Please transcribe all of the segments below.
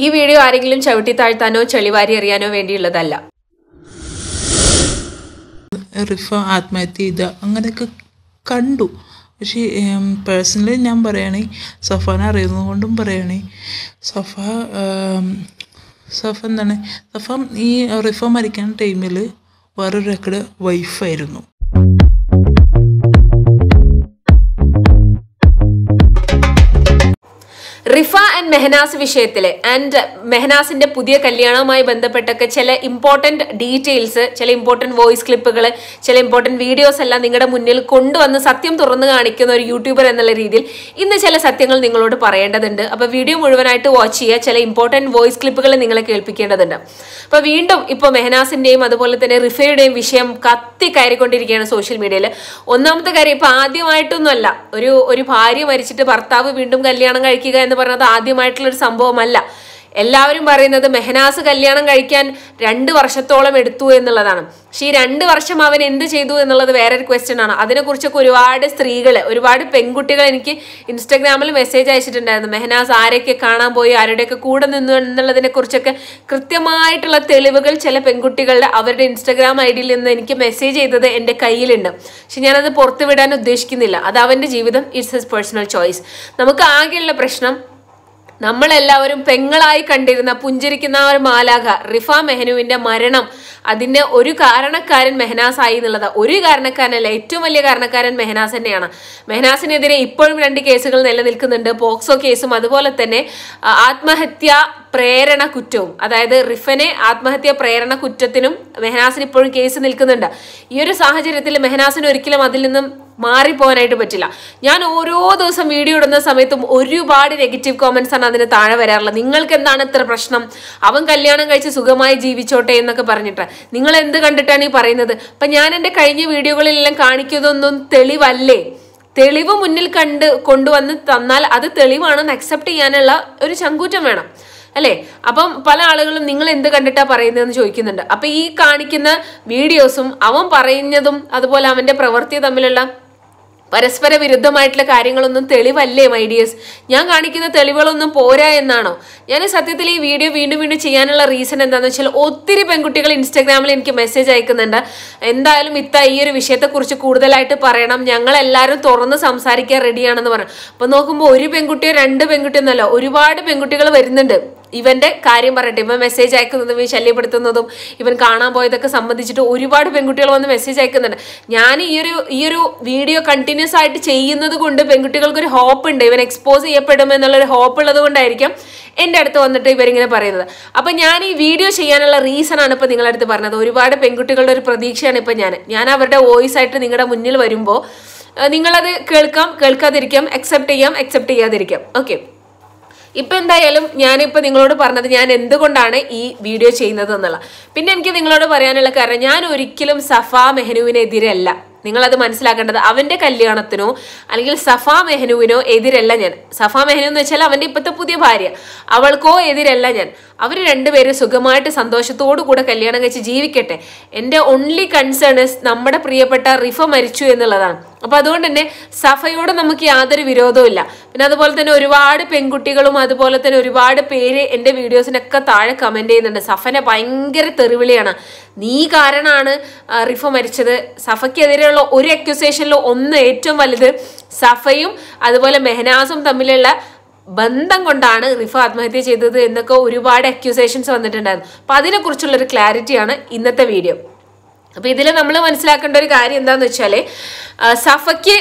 ഈ വീഡിയോ ആരെങ്കിലും ചവിട്ടി താഴ്ത്താനോ ചെളിവാരി എറിയാനോ വേണ്ടിയുള്ളതല്ല. റിഫ ആത്മഹത്യ ചെയ്ത അങ്ങനെയൊക്കെ കണ്ടു. പക്ഷേ പേഴ്സണലി ഞാൻ പറയുകയാണെങ്കിൽ സഫാനെ അറിയുന്നത് കൊണ്ടും പറയുകയാണെങ്കിൽ സഫ എന്താണ് ഈ റിഫ മരിക്കുന്ന ടൈമിൽ വേറൊരു വൈഫായിരുന്നു. റിഫ ആൻഡ് മെഹനാസ് വിഷയത്തില് ആൻഡ് മെഹനാസിന്റെ പുതിയ കല്യാണവുമായി ബന്ധപ്പെട്ടൊക്കെ ചില ഇമ്പോർട്ടന്റ് ഡീറ്റെയിൽസ്, ചില ഇമ്പോർട്ടന്റ് വോയിസ് ക്ലിപ്പുകൾ, ചില ഇമ്പോർട്ടന്റ് വീഡിയോസ് എല്ലാം നിങ്ങളുടെ മുന്നിൽ കൊണ്ടുവന്ന് സത്യം തുറന്നു കാണിക്കുന്ന ഒരു യൂട്യൂബർ എന്നുള്ള രീതിയിൽ ഇന്ന് ചില സത്യങ്ങൾ നിങ്ങളോട് പറയേണ്ടതുണ്ട്. അപ്പൊ വീഡിയോ മുഴുവനായിട്ട് വാച്ച് ചെയ്യുക. ചില ഇമ്പോർട്ടന്റ് വോയിസ് ക്ലിപ്പുകൾ നിങ്ങളെ കേൾപ്പിക്കേണ്ടതുണ്ട്. അപ്പൊ വീണ്ടും ഇപ്പൊ മെഹനാസിന്റെയും അതുപോലെ തന്നെ റിഫയുടെയും വിഷയം കത്തി കയറിക്കൊണ്ടിരിക്കുകയാണ് സോഷ്യൽ മീഡിയയിൽ. ഒന്നാമത്തെ കാര്യം, ഇപ്പൊ ആദ്യമായിട്ടൊന്നുമല്ല ഒരു ഭാര്യ മരിച്ചിട്ട് ഭർത്താവ് വീണ്ടും കല്യാണം കഴിക്കുക എന്ന് പറഞ്ഞത് ആദ്യമായിട്ടുള്ളൊരു സംഭവമല്ല. എല്ലാവരും പറയുന്നത് മെഹനാസ് കല്യാണം കഴിക്കാൻ 2 വർഷത്തോളം എടുത്തു എന്നുള്ളതാണ്. പക്ഷെ ഈ 2 വർഷം അവൻ എന്ത് ചെയ്തു എന്നുള്ളത് വേറൊരു ക്വസ്റ്റ്യൻ ആണ്. അതിനെക്കുറിച്ചൊക്കെ ഒരുപാട് സ്ത്രീകള്, ഒരുപാട് പെൺകുട്ടികൾ എനിക്ക് ഇൻസ്റ്റാഗ്രാമിൽ മെസ്സേജ് അയച്ചിട്ടുണ്ടായിരുന്നു. മെഹനാസ് ആരൊക്കെ കാണാൻ പോയി, ആരുടെയൊക്കെ കൂടെ നിന്നു എന്നുള്ളതിനെ കുറിച്ചൊക്കെ കൃത്യമായിട്ടുള്ള തെളിവുകൾ ചില പെൺകുട്ടികളുടെ അവരുടെ ഇൻസ്റ്റാഗ്രാം ഐഡിയിൽ നിന്ന് എനിക്ക് മെസ്സേജ് ചെയ്തത് എൻ്റെ കയ്യിലുണ്ട്. പക്ഷെ ഞാനത് പുറത്തുവിടാൻ ഉദ്ദേശിക്കുന്നില്ല. അത് അവൻ്റെ ജീവിതം, ഇറ്റ്സ് ഹിസ് പേഴ്സണൽ ചോയ്സ്. നമുക്ക് ആകെയുള്ള പ്രശ്നം, നമ്മളെല്ലാവരും പെങ്ങളായി കണ്ടിരുന്ന പുഞ്ചിരിക്കുന്ന ഒരു മാലാഖ റിഫ മെഹനുവിന്റെ മരണം, അതിന്റെ ഒരു കാരണക്കാരൻ മെഹനാസ് ആയി എന്നുള്ളത്. ഒരു കാരണക്കാരനല്ല, ഏറ്റവും വലിയ കാരണക്കാരൻ മെഹനാസ് തന്നെയാണ്. മെഹനാസിനെതിരെ ഇപ്പോഴും 2 കേസുകൾ നിലനിൽക്കുന്നുണ്ട്, പോക്സോ കേസും അതുപോലെ തന്നെ ആത്മഹത്യാ പ്രേരണ കുറ്റവും. അതായത് റിഫനെ ആത്മഹത്യാ പ്രേരണ കുറ്റത്തിനും മെഹനാസിന് ഇപ്പോഴും കേസ് നിൽക്കുന്നുണ്ട്. ഈ ഒരു സാഹചര്യത്തിൽ മെഹനാസിന് ഒരിക്കലും അതിൽ നിന്നും മാറിപ്പോകാനായിട്ട് പറ്റില്ല. ഞാൻ ഓരോ ദിവസം വീഡിയോ ഇടുന്ന സമയത്തും ഒരുപാട് നെഗറ്റീവ് കോമന്റ്സ് ആണ് അതിന് താഴെ വരാറുള്ളത്. നിങ്ങൾക്ക് എന്താണ് ഇത്ര പ്രശ്നം, അവൻ കല്യാണം കഴിച്ച് സുഖമായി ജീവിച്ചോട്ടെ എന്നൊക്കെ പറഞ്ഞിട്ട് നിങ്ങൾ എന്ത് കണ്ടിട്ടാണ് ഈ പറയുന്നത്? അപ്പൊ ഞാൻ എൻ്റെ കഴിഞ്ഞ വീഡിയോകളിലെല്ലാം കാണിക്കുന്നതൊന്നും തെളിവല്ലേ? തെളിവ് മുന്നിൽ കൊണ്ടുവന്ന് തന്നാൽ അത് തെളിവാണെന്ന് അക്സെപ്റ്റ് ചെയ്യാനുള്ള ഒരു ചങ്കൂറ്റം വേണം അല്ലേ? അപ്പം പല ആളുകളും നിങ്ങൾ എന്ത് കണ്ടിട്ടാ പറയുന്നതെന്ന് ചോദിക്കുന്നുണ്ട്. അപ്പൊ ഈ കാണിക്കുന്ന വീഡിയോസും അവൻ പറയുന്നതും അതുപോലെ അവന്റെ പ്രവൃത്തി തമ്മിലുള്ള പരസ്പര വിരുദ്ധമായിട്ടുള്ള കാര്യങ്ങളൊന്നും തെളിവല്ലേ മൈ ഡിയേഴ്സ്? ഞാൻ കാണിക്കുന്ന തെളിവുകളൊന്നും പോരാ എന്നാണോ? ഞാൻ സത്യത്തിൽ ഈ വീഡിയോ വീണ്ടും ചെയ്യാനുള്ള റീസൺ എന്താണെന്ന് വെച്ചാൽ, ഒത്തിരി പെൺകുട്ടികൾ ഇൻസ്റ്റാഗ്രാമിൽ എനിക്ക് മെസ്സേജ് അയക്കുന്നുണ്ട്. എന്തായാലും ഈ ഒരു വിഷയത്തെക്കുറിച്ച് കൂടുതലായിട്ട് പറയണം, ഞങ്ങളെല്ലാവരും തുറന്ന് സംസാരിക്കാൻ റെഡിയാണെന്ന് പറഞ്ഞു. അപ്പൊ നോക്കുമ്പോൾ 1 പെൺകുട്ടിയോ 2 പെൺകുട്ടിയോ ഒന്നല്ല, ഒരുപാട് പെൺകുട്ടികൾ വരുന്നുണ്ട്. ഇവന്റെ കാര്യം പറയട്ടെ, ഇവൻ മെസ്സേജ് അയക്കുന്നതും ഇവൻ ശല്യപ്പെടുത്തുന്നതും ഇവൻ കാണാൻ പോയതൊക്കെ സംബന്ധിച്ചിട്ട് ഒരുപാട് പെൺകുട്ടികൾ വന്ന് മെസ്സേജ് അയക്കുന്നുണ്ട്. ഞാൻ ഈ ഒരു വീഡിയോ കണ്ടിന്യൂസ് ആയിട്ട് ചെയ്യുന്നത് കൊണ്ട് പെൺകുട്ടികൾക്ക് ഒരു ഹോപ്പ് ഉണ്ട്, ഇവൻ എക്സ്പോസ് ചെയ്യപ്പെടും എന്നുള്ളൊരു ഹോപ്പ് ഉള്ളത് കൊണ്ടായിരിക്കും എൻ്റെ അടുത്ത് വന്നിട്ട് ഇവരിങ്ങനെ പറയുന്നത്. അപ്പൊ ഞാൻ ഈ വീഡിയോ ചെയ്യാനുള്ള റീസൺ ആണ് ഇപ്പൊ നിങ്ങളുടെ അടുത്ത് പറഞ്ഞത്. ഒരുപാട് പെൺകുട്ടികളുടെ ഒരു പ്രതീക്ഷയാണ് ഇപ്പൊ ഞാൻ അവരുടെ വോയിസ് ആയിട്ട് നിങ്ങളുടെ മുന്നിൽ വരുമ്പോൾ നിങ്ങളത് കേൾക്കാതിരിക്കാം, അക്സെപ്റ്റ് ചെയ്യാതിരിക്കാം. ഓക്കെ, ഇപ്പൊ എന്തായാലും ഞാനിപ്പോ നിങ്ങളോട് പറഞ്ഞത് ഞാൻ എന്തുകൊണ്ടാണ് ഈ വീഡിയോ ചെയ്യുന്നത് എന്നുള്ള. പിന്നെ എനിക്ക് നിങ്ങളോട് പറയാനുള്ള കാരണം, ഞാൻ ഒരിക്കലും സഫ മെഹനുവിനെതിരല്ല. നിങ്ങളത് മനസ്സിലാക്കേണ്ടത്. അവന്റെ കല്യാണത്തിനോ അല്ലെങ്കിൽ സഫ മെഹനുവിനോ എതിരല്ല ഞാൻ. സഫ മെഹനു എന്ന് വെച്ചാൽ അവന്റെ ഇപ്പോഴത്തെ പുതിയ ഭാര്യ, അവൾക്കോ എതിരല്ല ഞാൻ. അവർ 2 പേരും സുഖമായിട്ട് സന്തോഷത്തോടു കൂടെ കല്യാണം കഴിച്ച് ജീവിക്കട്ടെ. എൻ്റെ ഓൺലി കൺസേൺ നമ്മുടെ പ്രിയപ്പെട്ട റിഫ മരിച്ചു എന്നുള്ളതാണ്. അപ്പൊ അതുകൊണ്ട് തന്നെ സഫയോട് നമുക്ക് യാതൊരു വിരോധവും ഇല്ല. പിന്നെ അതുപോലെ തന്നെ ഒരുപാട് പെൺകുട്ടികളും അതുപോലെ തന്നെ ഒരുപാട് പേര് എൻ്റെ വീഡിയോസിനൊക്കെ താഴെ കമന്റ് ചെയ്യുന്നുണ്ട്, സഫനെ ഭയങ്കര തെറിവിളിയാണ്, നീ കാരണമാണ് റിഫ മരിച്ചത്. സഫയ്ക്കെതിരെയുള്ള ഒരു അക്യൂസേഷനിലോ ഒന്ന് ഏറ്റവും വലുത് സഫയും അതുപോലെ മെഹനാസും തമ്മിലുള്ള ബന്ധം കൊണ്ടാണ് റിഫ ആത്മഹത്യ ചെയ്തത് എന്നൊക്കെ ഒരുപാട് അക്യൂസേഷൻസ് വന്നിട്ടുണ്ടായിരുന്നു. അപ്പൊ അതിനെക്കുറിച്ചുള്ളൊരു ക്ലാരിറ്റിയാണ് ഇന്നത്തെ വീഡിയോ. അപ്പൊ ഇതിൽ നമ്മൾ മനസ്സിലാക്കേണ്ട ഒരു കാര്യം എന്താന്ന് വെച്ചാല്, സഫയ്ക്ക്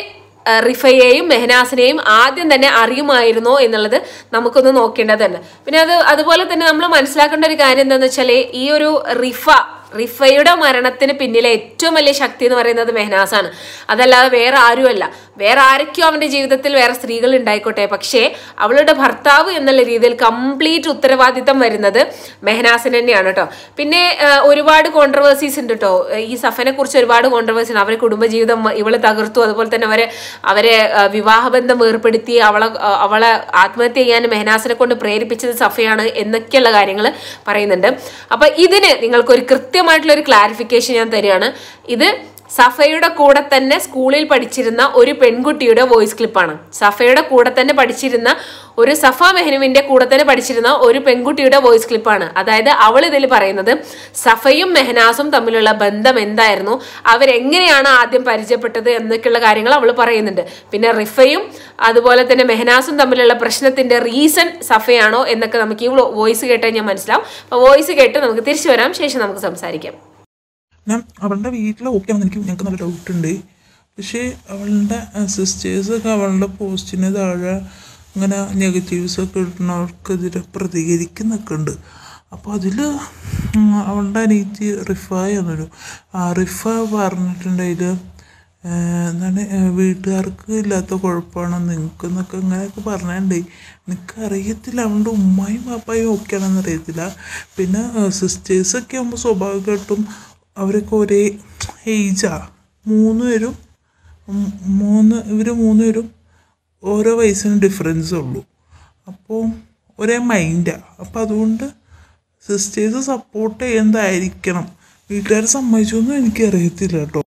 റിഫയെയും മെഹനാസിനെയും ആദ്യം തന്നെ അറിയുമായിരുന്നോ എന്നുള്ളത് നമുക്കൊന്ന് നോക്കേണ്ടതുണ്ട്. പിന്നെ അതുപോലെ തന്നെ നമ്മൾ മനസ്സിലാക്കേണ്ട ഒരു കാര്യം എന്താന്ന് വെച്ചാല്, ഈ ഒരു റിഫയുടെ മരണത്തിന് പിന്നിലെ ഏറ്റവും വലിയ ശക്തി എന്ന് പറയുന്നത് മെഹനാസാണ്. അതല്ലാതെ വേറെ ആരുമല്ല. വേറെ ആരൊക്കെയോ അവന്റെ ജീവിതത്തിൽ വേറെ സ്ത്രീകൾ ഉണ്ടായിക്കോട്ടെ, പക്ഷേ അവളുടെ ഭർത്താവ് എന്നുള്ള രീതിയിൽ കംപ്ലീറ്റ് ഉത്തരവാദിത്തം വരുന്നത് മെഹനാസിന് തന്നെയാണ് കേട്ടോ. പിന്നെ ഒരുപാട് കോൺട്രവേഴ്സീസ് ഉണ്ട് കേട്ടോ. ഈ സഫനെ കുറിച്ച് ഒരുപാട് കോൺട്രവേഴ്സി ഉണ്ട്. അവരെ കുടുംബജീവിതം ഇവള് തകർത്തു, അതുപോലെ തന്നെ അവരെ വിവാഹബന്ധം ഏർപ്പെടുത്തി അവളെ ആത്മഹത്യ ചെയ്യാൻ മെഹനാസിനെ കൊണ്ട് പ്രേരിപ്പിച്ചത് സഫയാണ് എന്നൊക്കെയുള്ള കാര്യങ്ങൾ പറയുന്നുണ്ട്. അപ്പൊ ഇതിന് നിങ്ങൾക്കൊരു കൃത്യമായിട്ടുള്ള ഒരു ക്ലാരിഫിക്കേഷൻ ഞാൻ തരികയാണ്. ഇത് സഫയുടെ കൂടെ തന്നെ സ്കൂളിൽ പഠിച്ചിരുന്ന ഒരു പെൺകുട്ടിയുടെ വോയിസ് ക്ലിപ്പാണ്. സഫയുടെ കൂടെ തന്നെ പഠിച്ചിരുന്ന ഒരു സഫ മെഹനുവിന്റെ കൂടെ തന്നെ പഠിച്ചിരുന്ന ഒരു പെൺകുട്ടിയുടെ വോയിസ് ക്ലിപ്പാണ്. അതായത് അവൾ ഇതിൽ പറയുന്നത് സഫയും മെഹനാസും തമ്മിലുള്ള ബന്ധം എന്തായിരുന്നു, അവരെങ്ങനെയാണ് ആദ്യം പരിചയപ്പെട്ടത് എന്നൊക്കെയുള്ള കാര്യങ്ങൾ അവൾ പറയുന്നുണ്ട്. പിന്നെ റിഫയും അതുപോലെ തന്നെ മെഹനാസും തമ്മിലുള്ള പ്രശ്നത്തിന്റെ റീസൺ സഫയാണോ എന്നൊക്കെ നമുക്ക് ഈ വോയിസ് കേട്ടാൽ ഞാൻ മനസ്സിലാവും. അപ്പോൾ വോയിസ് കേട്ട് നമുക്ക് തിരിച്ചു വരാം, ശേഷം നമുക്ക് സംസാരിക്കാം. അവളുടെ വീട്ടിൽ ഓക്കെ ആണെന്ന് ഞങ്ങൾക്ക് നല്ല ഡൗട്ടുണ്ട്. പക്ഷേ അവളുടെ സിസ്റ്റേഴ്സൊക്കെ അവളുടെ പോസ്റ്റിന് താഴെ അങ്ങനെ നെഗറ്റീവ്സൊക്കെ ഇടുന്നവർക്കെതിരെ പ്രതികരിക്കുന്നൊക്കെ ഉണ്ട്. അപ്പോൾ അതിൽ അവളുടെ അനിയത്തി റിഫായ എന്നൊരു റിഫ പറഞ്ഞിട്ടുണ്ടെങ്കിൽ എന്താണ് വീട്ടുകാർക്ക് ഇല്ലാത്ത കുഴപ്പമാണോ നിങ്ങൾക്ക് എന്നൊക്കെ അങ്ങനെയൊക്കെ പറഞ്ഞിട്ടുണ്ട്. എനിക്കറിയത്തില്ല, അവളുടെ ഉമ്മായും പാപ്പായും ഓക്കെ ആണെന്ന് അറിയത്തില്ല. പിന്നെ സിസ്റ്റേഴ്സൊക്കെ ആകുമ്പോൾ സ്വാഭാവികമായിട്ടും അവരൊക്കെ ഒരേ ഏജാണ്. ഇവർ മൂന്നുപേരും ഓരോ വയസ്സിന് ഡിഫറൻസേ ഉള്ളൂ. അപ്പോൾ ഒരേ മൈൻഡാണ്. അപ്പോൾ അതുകൊണ്ട് സിസ്റ്റേഴ്സ് സപ്പോർട്ട് ചെയ്യുന്നതായിരിക്കണം. വീട്ടുകാർ സമ്മതിച്ചൊന്നും എനിക്കറിയത്തില്ല കേട്ടോ.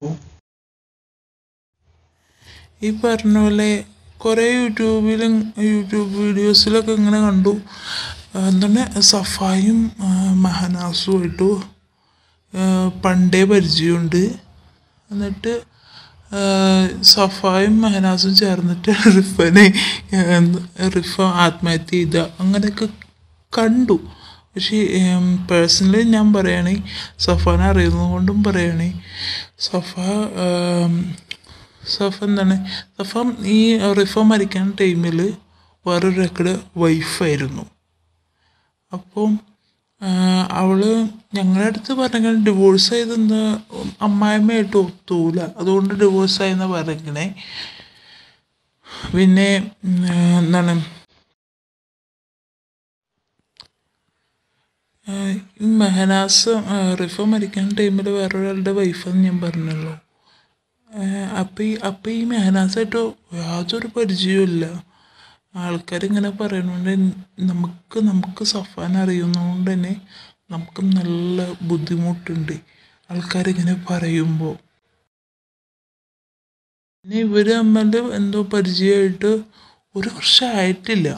ഈ പറഞ്ഞ പോലെ കുറേ യൂട്യൂബ് വീഡിയോസിലൊക്കെ ഇങ്ങനെ കണ്ടു. എന്താണ് സഫായും മെഹനാസുമായിട്ട് പണ്ടേ പരിചയമുണ്ട്. എന്നിട്ട് സഫായും മെഹനാസും ചേർന്നിട്ട് റിഫ ആത്മഹത്യ ചെയ്ത അങ്ങനെയൊക്കെ കണ്ടു. പക്ഷേ പേഴ്സണലി ഞാൻ പറയുകയാണെങ്കിൽ സഫാനെ അറിയുന്നത് കൊണ്ടും പറയുകയാണെങ്കിൽ സഫ ഈ റിഫ മരിക്കാൻ ടൈമിൽ വേറൊരു വൈഫായിരുന്നു. അപ്പം അവള് ഞങ്ങളുടെ അടുത്ത് പറഞ്ഞ ഡിവോഴ്സ് ചെയ്തെന്ന് അമ്മായിമ്മയായിട്ട് ഒത്തൂല, അതുകൊണ്ട് ഡിവോഴ്സായെന്ന് പറഞ്ഞേ. പിന്നെ മെഹനാസ് റിഫ മരിക്കാൻ ടൈമിൽ വേറൊരാളുടെ വൈഫെന്ന് ഞാൻ പറഞ്ഞല്ലോ. അപ്പം ഈ മെഹനാസായിട്ട് യാതൊരു പരിചയമില്ല. ആൾക്കാരിങ്ങനെ പറയുന്നുണ്ട്. നമുക്ക് സഫാൻ അറിയുന്നതുകൊണ്ട് തന്നെ നമുക്ക് നല്ല ബുദ്ധിമുട്ടുണ്ട് ആൾക്കാരിങ്ങനെ പറയുമ്പോൾ. പിന്നെ ഇവർ തമ്മിൽ എന്തോ പരിചയമായിട്ട് 1 വർഷമായിട്ടില്ല.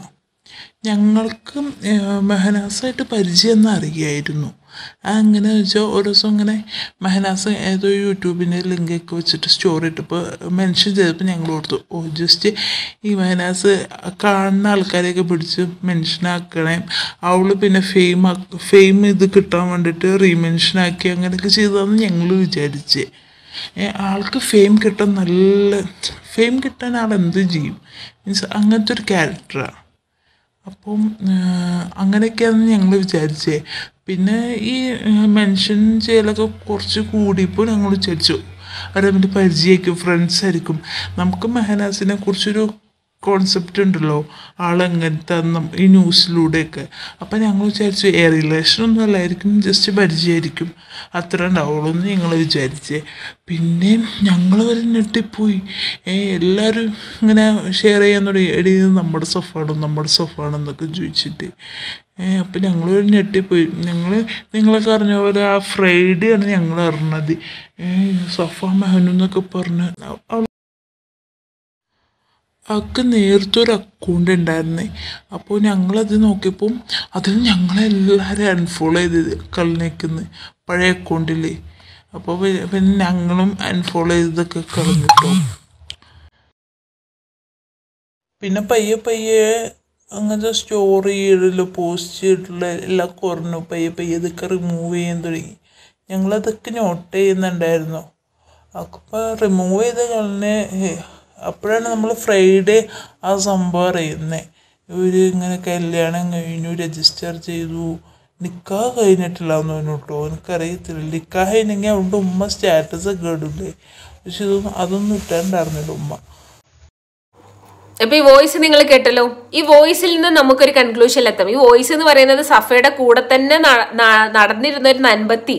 ഞങ്ങൾക്ക് മെഹനാസായിട്ട് പരിചയം എന്ന് അറിയായിരുന്നു. അങ്ങനെ വെച്ചാൽ ഒരു ദിവസം ഇങ്ങനെ മെഹനാസ് ഏതോ യൂട്യൂബിൻ്റെ ലിങ്കൊക്കെ വെച്ചിട്ട് സ്റ്റോറി ഇട്ടപ്പോൾ മെൻഷൻ ചെയ്തപ്പോൾ ഞങ്ങൾ ഓർത്തു ജസ്റ്റ് ഈ മെഹനാസ് കാണുന്ന ആൾക്കാരെയൊക്കെ പിടിച്ച് മെൻഷനാക്കണേ, അവൾ പിന്നെ ഫെയിം ഇത് കിട്ടാൻ വേണ്ടിയിട്ട് റീമെൻഷനാക്കി അങ്ങനെയൊക്കെ ചെയ്തതെന്ന് ഞങ്ങൾ വിചാരിച്ചേ. ആൾക്ക് ഫെയിം കിട്ടാൻ ആൾ എന്ത് ചെയ്യും, മീൻസ് അങ്ങനത്തെ ഒരു ക്യാരക്ടറാണ്. അപ്പം അങ്ങനെയൊക്കെയാണ് ഞങ്ങൾ വിചാരിച്ചേ. പിന്നെ ഈ മെൻഷൻ ചെയ്യലൊക്കെ കുറച്ച് കൂടിയപ്പോൾ ഞങ്ങൾ വിചാരിച്ചു അവരെ തമ്മിൽ പരിചയമായിരിക്കും, ഫ്രണ്ട്സ് ആയിരിക്കും. നമുക്ക് മെഹനാസിനെ കുറിച്ചൊരു കോൺസെപ്റ്റ് ഉണ്ടല്ലോ, ആളെങ്ങനത്തെ ഈ ന്യൂസിലൂടെയൊക്കെ. അപ്പം ഞങ്ങൾ വിചാരിച്ചു റിലേഷനൊന്നും അല്ലായിരിക്കും, ജസ്റ്റ് പരിചയമായിരിക്കും, അത്ര ഉണ്ടാവുള്ളൂ എന്ന് ഞങ്ങൾ വിചാരിച്ചേ. പിന്നെ ഞങ്ങൾ വരെ ഞെട്ടിപ്പോയി. എല്ലാവരും ഇങ്ങനെ ഷെയർ ചെയ്യാൻ തുടങ്ങി, എടി നമ്മുടെ സഫാണെന്നൊക്കെ ചോദിച്ചിട്ട്. അപ്പം ഞങ്ങൾ വരെ ഞെട്ടിപ്പോയി. നിങ്ങളൊക്കെ അറിഞ്ഞ പോലെ ആ ഫ്രൈഡേ ആണ് ഞങ്ങൾ അറിഞ്ഞത് സഫ മെഹനു എന്നൊക്കെ പറഞ്ഞ്. അവൾക്ക് നേരത്തെ ഒരു അക്കൗണ്ട് ഉണ്ടായിരുന്നേ. അപ്പോൾ ഞങ്ങളത് നോക്കിയപ്പോൾ അതിൽ ഞങ്ങളെല്ലാവരും അൺഫോളോ ചെയ്തത് കളഞ്ഞേക്കുന്നത് പഴയ അക്കൗണ്ടിൽ. അപ്പോൾ പിന്നെ ഞങ്ങളും അൺഫോളോ ചെയ്തതൊക്കെ കളഞ്ഞിട്ടോ. പിന്നെ പയ്യെ അങ്ങനത്തെ സ്റ്റോറി ഇടല് പോസ്റ്റ് ചെയ്തിട്ടുള്ള എല്ലാം കുറഞ്ഞു. പയ്യെ ഇതൊക്കെ റിമൂവ് ചെയ്യാൻ തുടങ്ങി. ഞങ്ങളതൊക്കെ നോട്ട് ചെയ്യുന്നുണ്ടായിരുന്നു. അപ്പോൾ റിമൂവ് ചെയ്ത് കളഞ്ഞ് അപ്പോഴാണ് നമ്മൾ ഫ്രൈഡേ ആ സംഭവം അറിയുന്നത്. ഇവർ ഇങ്ങനെ കല്യാണം കഴിഞ്ഞു, രജിസ്റ്റർ ചെയ്തു, നിക്കാഹ് കഴിഞ്ഞിട്ടില്ല എന്ന് പറഞ്ഞു കേട്ടോ. എനിക്കറിയത്തില്ല, നിക്കാഹ് കഴിഞ്ഞെങ്കിൽ അവളുടെ ഉമ്മ സ്റ്റാറ്റസ് ഒക്കെ ഇടില്ലേ, പക്ഷെ അതൊന്നും ഇട്ടാണ്ടായിരുന്നില്ല ഉമ്മ. അപ്പൊ ഈ വോയിസ് നിങ്ങൾ കേട്ടല്ലോ. ഈ വോയിസിൽ നിന്ന് നമുക്കൊരു കൺക്ലൂഷനിലെത്താം. ഈ വോയിസ് എന്ന് പറയുന്നത് സഫയുടെ കൂടെ തന്നെ നടന്നിരുന്ന ഒരു നൻപത്തി,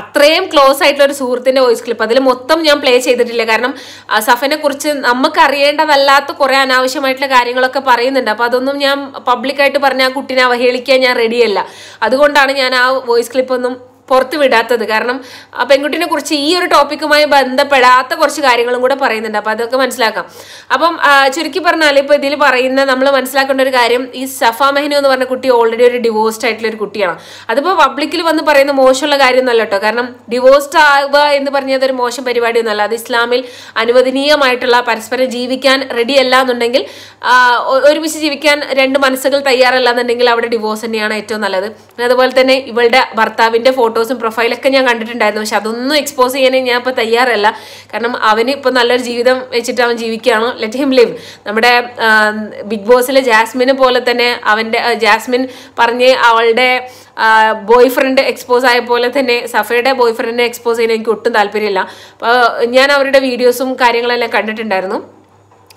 അത്രയും ക്ലോസ് ആയിട്ടുള്ള ഒരു സുഹൃത്തിന്റെ വോയിസ് ക്ലിപ്പ്. അതിൽ മൊത്തം ഞാൻ പ്ലേ ചെയ്തിട്ടില്ല, കാരണം സഫനെ കുറിച്ച് നമുക്ക് അറിയേണ്ടതല്ലാത്ത കുറെ അനാവശ്യമായിട്ടുള്ള കാര്യങ്ങളൊക്കെ പറയുന്നുണ്ട്. അപ്പൊ അതൊന്നും ഞാൻ പബ്ലിക്കായിട്ട് പറഞ്ഞ ആ കുട്ടീനെ അവഹേളിക്കാൻ ഞാൻ റെഡിയല്ല. അതുകൊണ്ടാണ് ഞാൻ ആ വോയിസ് ക്ലിപ്പ് ഒന്നും പുറത്ത് വിടാത്തത്. കാരണം ആ പെൺകുട്ടിനെ കുറിച്ച് ഈ ഒരു ടോപ്പിക്കുമായി ബന്ധപ്പെടാത്ത കുറച്ച് കാര്യങ്ങളും കൂടെ പറയുന്നുണ്ട്. അപ്പം അതൊക്കെ മനസ്സിലാക്കാം. അപ്പം ചുരുക്കി പറഞ്ഞാൽ ഇപ്പോൾ ഇതിൽ പറയുന്ന നമ്മൾ മനസ്സിലാക്കേണ്ട ഒരു കാര്യം, ഈ സഫ മെഹ്നു എന്ന് പറഞ്ഞ കുട്ടി ഓൾറെഡി ഒരു ഡിവോഴ്സ്ഡ് ആയിട്ടുള്ള ഒരു കുട്ടിയാണ്. അതിപ്പോൾ പബ്ലിക്കിൽ വന്ന് പറയുന്ന മോശമുള്ള കാര്യമൊന്നുമല്ല കേട്ടോ. കാരണം ഡിവോഴ്സ്ഡ് ആവുക എന്ന് പറഞ്ഞത് ഒരു മോശം പരിപാടിയൊന്നുമല്ല. അത് ഇസ്ലാമിൽ അനുവദനീയമായിട്ടുള്ള, പരസ്പരം ജീവിക്കാൻ റെഡി അല്ല എന്നുണ്ടെങ്കിൽ, ഒരുമിച്ച് ജീവിക്കാൻ രണ്ട് മനസ്സുകൾ തയ്യാറല്ല എന്നുണ്ടെങ്കിൽ അവിടെ ഡിവോഴ്സ് തന്നെയാണ് ഏറ്റവും നല്ലത്. അതുപോലെ തന്നെ ഇവളുടെ ഭർത്താവിൻ്റെ ഫോട്ടോസും പ്രൊഫൈലൊക്കെ ഞാൻ കണ്ടിട്ടുണ്ടായിരുന്നു. പക്ഷെ അതൊന്നും എക്സ്പോസ് ചെയ്യാനേ ഞാൻ ഇപ്പോൾ തയ്യാറല്ല. കാരണം അവന് ഇപ്പോൾ നല്ലൊരു ജീവിതം വെച്ചിട്ട് അവൻ ജീവിക്കുകയാണ്. Let him live. നമ്മുടെ ബിഗ് ബോസിലെ ജാസ്മിനെ പോലെ തന്നെ ജാസ്മിൻ പറഞ്ഞ് അവളുടെ ബോയ് ഫ്രണ്ട് എക്സ്പോസ് ആയ പോലെ തന്നെ സഫയുടെ ബോയ് ഫ്രണ്ടിനെ എക്സ്പോസ് ചെയ്യാൻ എനിക്ക് ഒട്ടും താല്പര്യമില്ല. അപ്പോൾ ഞാൻ അവരുടെ വീഡിയോസും കാര്യങ്ങളെല്ലാം കണ്ടിട്ടുണ്ടായിരുന്നു.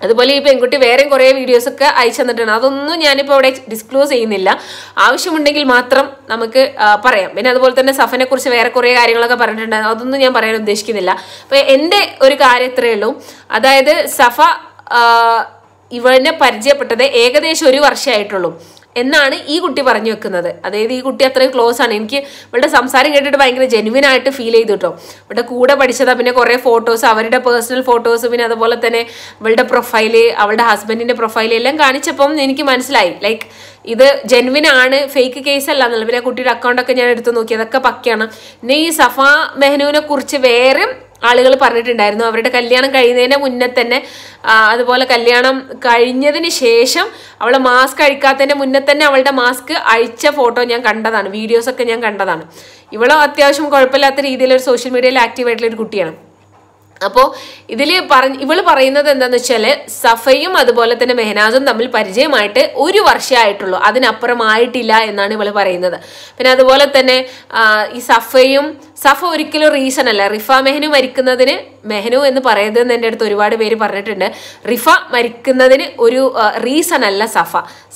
അതുപോലെ ഈ പെൺകുട്ടി വേറെയും കുറേ വീഡിയോസൊക്കെ അയച്ചു തന്നിട്ടുണ്ട്. അതൊന്നും ഞാനിപ്പോൾ അവിടെ ഡിസ്ക്ലോസ് ചെയ്യുന്നില്ല. ആവശ്യമുണ്ടെങ്കിൽ മാത്രം നമുക്ക് പറയാം. പിന്നെ അതുപോലെ തന്നെ സഫനെ കുറിച്ച് വേറെ കുറേ കാര്യങ്ങളൊക്കെ പറഞ്ഞിട്ടുണ്ടായിരുന്നു. അതൊന്നും ഞാൻ പറയാൻ ഉദ്ദേശിക്കുന്നില്ല. അപ്പോൾ എൻ്റെ ഒരു കാര്യം ഇത്രയേ ഉള്ളൂ. അതായത് സഫ ഇവനെ പരിചയപ്പെട്ടത് ഏകദേശം 1 വർഷമായിട്ടുള്ളൂ എന്നാണ് ഈ കുട്ടി പറഞ്ഞു വെക്കുന്നത്. അതായത് ഈ കുട്ടി അത്രയും ക്ലോസ് ആണ്. എനിക്ക് ഇവളുടെ സംസാരം കേട്ടിട്ട് ഭയങ്കര ജെന്യുവൻ ആയിട്ട് ഫീൽ ചെയ്തു കേട്ടോ. ഇവളുടെ കൂടെ പഠിച്ചതാ. പിന്നെ കുറേ ഫോട്ടോസ്, അവരുടെ പേഴ്സണൽ ഫോട്ടോസ്, പിന്നെ അതുപോലെ തന്നെ ഇവളുടെ പ്രൊഫൈല്, അവളുടെ ഹസ്ബൻഡിന്റെ പ്രൊഫൈല് എല്ലാം കാണിച്ചപ്പം എനിക്ക് മനസ്സിലായി ലൈക്ക് ഇത് ജെന്യുവൻ ആണ്, ഫേക്ക് കേസ് അല്ല എന്നുള്ളത്. പിന്നെ കുട്ടിയുടെ അക്കൗണ്ടൊക്കെ ഞാൻ എടുത്ത് നോക്കി, അതൊക്കെ പക്കയാണ്. പിന്നെ ഈ സഫ മെഹ്നുവിനെ കുറിച്ച് വേറെ ആളുകൾ പറഞ്ഞിട്ടുണ്ടായിരുന്നു. അവരുടെ കല്യാണം കഴിയുന്നതിന് മുന്നേ തന്നെ, അതുപോലെ കല്യാണം കഴിഞ്ഞതിന് ശേഷം അവൾ മാസ്ക് അഴിക്കാത്തതിൻ്റെ മുന്നേ തന്നെ അവളുടെ മാസ്ക് അഴിച്ച ഫോട്ടോ ഞാൻ കണ്ടതാണ്, വീഡിയോസൊക്കെ ഞാൻ കണ്ടതാണ്. ഇവളോ അത്യാവശ്യം കുഴപ്പമില്ലാത്ത രീതിയിൽ ഒരു സോഷ്യൽ മീഡിയയിൽ ആക്റ്റീവ് ആയിട്ടുള്ള ഒരു കുട്ടിയാണ്. അപ്പോൾ ഇതിൽ ഇവള് പറയുന്നത് എന്താണെന്ന് വെച്ചാൽ സഫയും അതുപോലെ തന്നെ മെഹനാസും തമ്മിൽ പരിചയമായിട്ട് 1 വർഷമായിട്ടുള്ളൂ, അതിനപ്പുറമായിട്ടില്ല എന്നാണ് ഇവള് പറയുന്നത്. പിന്നെ അതുപോലെ തന്നെ ഈ സഫ ഒരിക്കലും റീസൺ അല്ല. റിഫ മെഹ്നു മരിക്കുന്നതിന്, മെഹ്നു എന്ന് പറയുന്നത് എൻ്റെ അടുത്ത് ഒരുപാട് പേര് പറഞ്ഞിട്ടുണ്ട്, റിഫ മരിക്കുന്നതിന് ഒരു റീസൺ അല്ല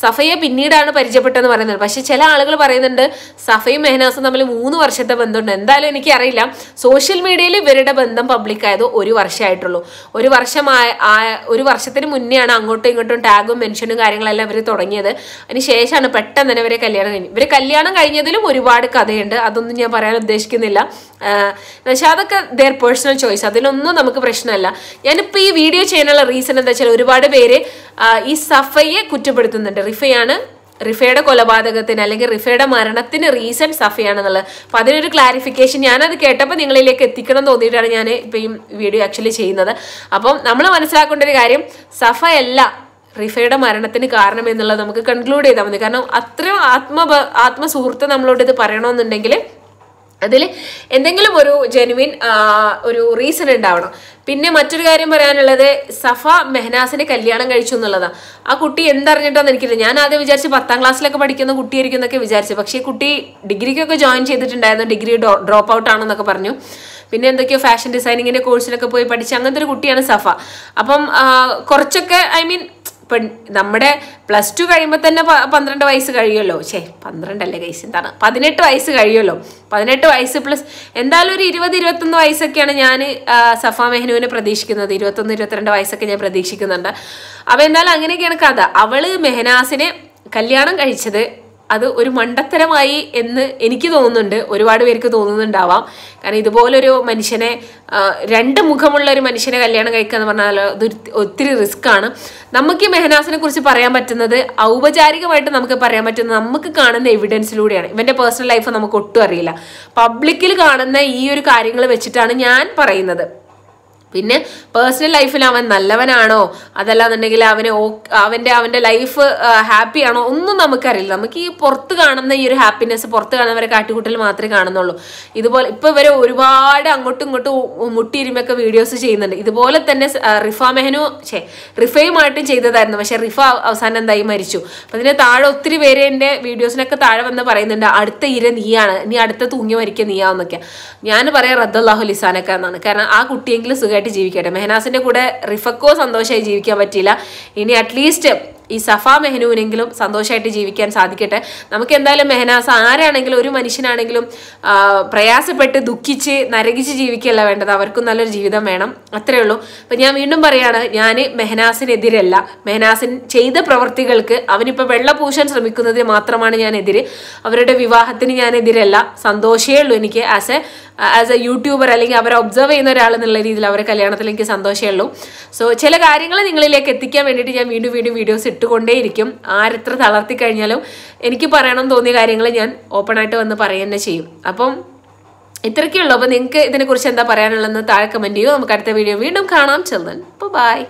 സഫയെ പിന്നീടാണ് പരിചയപ്പെട്ടതെന്ന് പറയുന്നത്. പക്ഷെ ചില ആളുകൾ പറയുന്നുണ്ട് സഫയും മെഹനാസും തമ്മിൽ 3 വർഷത്തെ ബന്ധമുണ്ട്. എന്തായാലും എനിക്കറിയില്ല. സോഷ്യൽ മീഡിയയിൽ ഇവരുടെ ബന്ധം പബ്ലിക് ആയത് 1 വർഷമായിട്ടുള്ളൂ. 1 വർഷത്തിന് മുന്നെയാണ് അങ്ങോട്ടും ഇങ്ങോട്ടും ടാഗും മെൻഷനും കാര്യങ്ങളെല്ലാം ഇവർ തുടങ്ങിയത്. അതിന് ശേഷമാണ് പെട്ടെന്ന് തന്നെ ഇവരെ കല്യാണം കഴിഞ്ഞു. ഇവർ കല്യാണം കഴിഞ്ഞതിലും ഒരുപാട് കഥയുണ്ട്, അതൊന്നും ഞാൻ പറയാൻ ഉദ്ദേശിക്കുന്നില്ല. പക്ഷെ അതൊക്കെ ദെയർ പേഴ്സണൽ ചോയ്സ്, അതിലൊന്നും നമുക്ക് പ്രശ്നമല്ല. ഞാനിപ്പോൾ ഈ വീഡിയോ ചെയ്യാനുള്ള റീസൺ എന്താ വെച്ചാൽ ഒരുപാട് പേര് ഈ സഫയെ കുറ്റപ്പെടുത്തുന്നുണ്ട്. റിഫയുടെ കൊലപാതകത്തിന് അല്ലെങ്കിൽ റിഫയുടെ മരണത്തിന് റീസൺ സഫയാണെന്നുള്ളത്. അപ്പം അതിനൊരു ക്ലാരിഫിക്കേഷൻ ഞാനത് കേട്ടപ്പോൾ നിങ്ങളിലേക്ക് എത്തിക്കണം എന്ന് തോന്നിയിട്ടാണ് ഞാൻ ഇപ്പം ഈ വീഡിയോ ആക്ച്വലി ചെയ്യുന്നത്. അപ്പം നമ്മൾ മനസ്സിലാക്കേണ്ട ഒരു കാര്യം, സഫയല്ല റിഫയുടെ മരണത്തിന് കാരണം എന്നുള്ളത് നമുക്ക് കൺക്ലൂഡ് ചെയ്താൽ മതി. കാരണം അത്രയും ആത്മസുഹൃത്ത് നമ്മളോട് ഇത് പറയണമെന്നുണ്ടെങ്കിൽ അതിൽ എന്തെങ്കിലും ഒരു ജെനുവിൻ ഒരു റീസൺ ഉണ്ടാവണം. പിന്നെ മറ്റൊരു കാര്യം പറയാനുള്ളത്, സഫ മെഹനാസിനെ കല്യാണം കഴിച്ചു എന്നുള്ളതാണ്. ആ കുട്ടി എന്തറിഞ്ഞിട്ടാന്ന് എനിക്കില്ല. ഞാൻ ആദ്യം വിചാരിച്ച് 10ാം ക്ലാസ്സിലൊക്കെ പഠിക്കുന്ന കുട്ടിയായിരിക്കും എന്നൊക്കെ വിചാരിച്ചു. പക്ഷേ കുട്ടി ഡിഗ്രിക്കൊക്കെ ജോയിൻ ചെയ്തിട്ടുണ്ടായിരുന്നു, ഡിഗ്രി ഡ്രോപ്പ് ഔട്ട് ആണെന്നൊക്കെ പറഞ്ഞു. പിന്നെ എന്തൊക്കെയോ ഫാഷൻ ഡിസൈനിങ്ങിൻ്റെ കോഴ്സിലൊക്കെ പോയി പഠിച്ച അങ്ങനത്തെ ഒരു കുട്ടിയാണ് സഫ. അപ്പം കുറച്ചൊക്കെ നമ്മുടെ +2 കഴിയുമ്പോൾ തന്നെ 12 വയസ്സ് കഴിയുമല്ലോ. 12 അല്ലേ ഗൈസ്, എന്താണ് 18 വയസ്സ് കഴിയുമല്ലോ. 18 വയസ്സ് പ്ലസ് എന്തായാലും ഒരു 20-21 വയസ്സൊക്കെയാണ് ഞാൻ സഫ മെഹ്നുവിനെ പ്രതീക്ഷിക്കുന്നത്. 21-22 വയസ്സൊക്കെ ഞാൻ പ്രതീക്ഷിക്കുന്നുണ്ട്. അപ്പോൾ എന്തായാലും അങ്ങനെയൊക്കെയാണ് കഥ. അവള് മെഹനാസിനെ കല്യാണം കഴിച്ചത് അത് ഒരു മണ്ടത്തരമായി എന്ന് എനിക്ക് തോന്നുന്നുണ്ട്, ഒരുപാട് പേർക്ക് തോന്നുന്നുണ്ടാവാം. കാരണം ഇതുപോലൊരു മനുഷ്യനെ, 2 മുഖമുള്ള ഒരു മനുഷ്യനെ കല്യാണം കഴിക്കുക എന്ന് പറഞ്ഞാൽ അത് ഒത്തിരി റിസ്ക് ആണ്. നമുക്ക് മെഹനാസിനെ കുറിച്ച് പറയാൻ പറ്റുന്നത്, ഔപചാരികമായിട്ട് നമുക്ക് പറയാൻ പറ്റുന്നത് നമുക്ക് കാണുന്ന എവിഡൻസിലൂടെയാണ്. ഇവന്റെ പേഴ്സണൽ ലൈഫ് നമുക്ക് ഒട്ടും അറിയില്ല. പബ്ലിക്കിൽ കാണുന്ന ഈ ഒരു കാര്യങ്ങൾ വെച്ചിട്ടാണ് ഞാൻ പറയുന്നത്. പിന്നെ പേഴ്സണൽ ലൈഫിൽ അവൻ നല്ലവനാണോ, അതല്ലാന്നുണ്ടെങ്കിൽ അവൻ്റെ ലൈഫ് ഹാപ്പി ആണോ ഒന്നും നമുക്കറിയില്ല. നമുക്ക് ഈ പുറത്ത് കാണുന്ന ഈ ഒരു ഹാപ്പിനെസ്, പുറത്ത് കാണുന്നവരെ കാട്ടിക്കൂട്ടൽ മാത്രമേ കാണുന്നുള്ളൂ. ഇതുപോലെ ഇപ്പോൾ ഇവരെ ഒരുപാട് അങ്ങോട്ടും ഇങ്ങോട്ടും മുട്ടിയിരുമൊക്കെ വീഡിയോസ് ചെയ്യുന്നുണ്ട്. ഇതുപോലെ തന്നെ റിഫയുമായിട്ടും ചെയ്തതായിരുന്നു. പക്ഷെ റിഫ അവസാനം എന്തായി മരിച്ചു. അപ്പം അതിന് താഴെ ഒത്തിരി പേര് എൻ്റെ വീഡിയോസിനൊക്കെ താഴെ വന്ന് പറയുന്നുണ്ട് അടുത്ത ഇര നീയാണ്, നീ അടുത്ത തൂങ്ങി മരിക്കുക നീയാന്നൊക്കെ. ഞാൻ പറയാം റദ്ദല്ലാഹു ലിസാനക്ക എന്നാണ്. കാരണം ആ കുട്ടിയെങ്കിലും സുഖമായിട്ട് ജീവിക്കട്ടെ. മെഹനാസിന്റെ കൂടെ റിഫക്കോ സന്തോഷമായി ജീവിക്കാൻ പറ്റിയില്ല. ഇനി അറ്റ്ലീസ്റ്റ് ഈ സഫ മെഹനുവിനെങ്കിലും സന്തോഷമായിട്ട് ജീവിക്കാൻ സാധിക്കട്ടെ. നമുക്ക് എന്തായാലും മെഹനാസ് ആരാണെങ്കിലും ഒരു മനുഷ്യനാണെങ്കിലും പ്രയാസപ്പെട്ട് ദുഃഖിച്ച് നരകിച്ച് ജീവിക്കുകയല്ല വേണ്ടത്, അവർക്കും നല്ലൊരു ജീവിതം വേണം, അത്രേ ഉള്ളൂ. അപ്പം ഞാൻ വീണ്ടും പറയാണ്, ഞാൻ മെഹനാസിനെതിരല്ല. മെഹനാസിൻ ചെയ്ത പ്രവർത്തികൾക്ക് അവനിപ്പോൾ വെള്ള പൂശാൻ ശ്രമിക്കുന്നതിന് മാത്രമാണ് ഞാൻ എതിര്. അവരുടെ വിവാഹത്തിന് ഞാൻ എതിരല്ല. സന്തോഷമേ ഉള്ളൂ എനിക്ക് ആസ് എ യൂട്യൂബർ അല്ലെങ്കിൽ അവരെ ഒബ്സർവ് ചെയ്യുന്ന ഒരാൾ എന്നുള്ള രീതിയിൽ അവരെ കല്യാണത്തിൽ എനിക്ക് സന്തോഷമേ ഉള്ളൂ. സോ ചില കാര്യങ്ങൾ നിങ്ങളിലേക്ക് എത്തിക്കാൻ വേണ്ടിയിട്ട് ഞാൻ വീണ്ടും വീഡിയോസ് ഇട്ടുകൊണ്ടേയിരിക്കും. ആരെത്ര തളർത്തി കഴിഞ്ഞാലും എനിക്ക് പറയണം തോന്നിയ കാര്യങ്ങൾ ഞാൻ ഓപ്പണായിട്ട് വന്ന് പറയുക തന്നെ ചെയ്യും. അപ്പം ഇത്രയ്ക്കുള്ളൂ. അപ്പോൾ നിങ്ങൾക്ക് ഇതിനെക്കുറിച്ച് എന്താ പറയാനുള്ളതെന്ന് താഴെ കമൻറ്റ് ചെയ്യൂ. നമുക്ക് അടുത്ത വീഡിയോ വീണ്ടും കാണാം. ചെല്ലൻ ബൈ.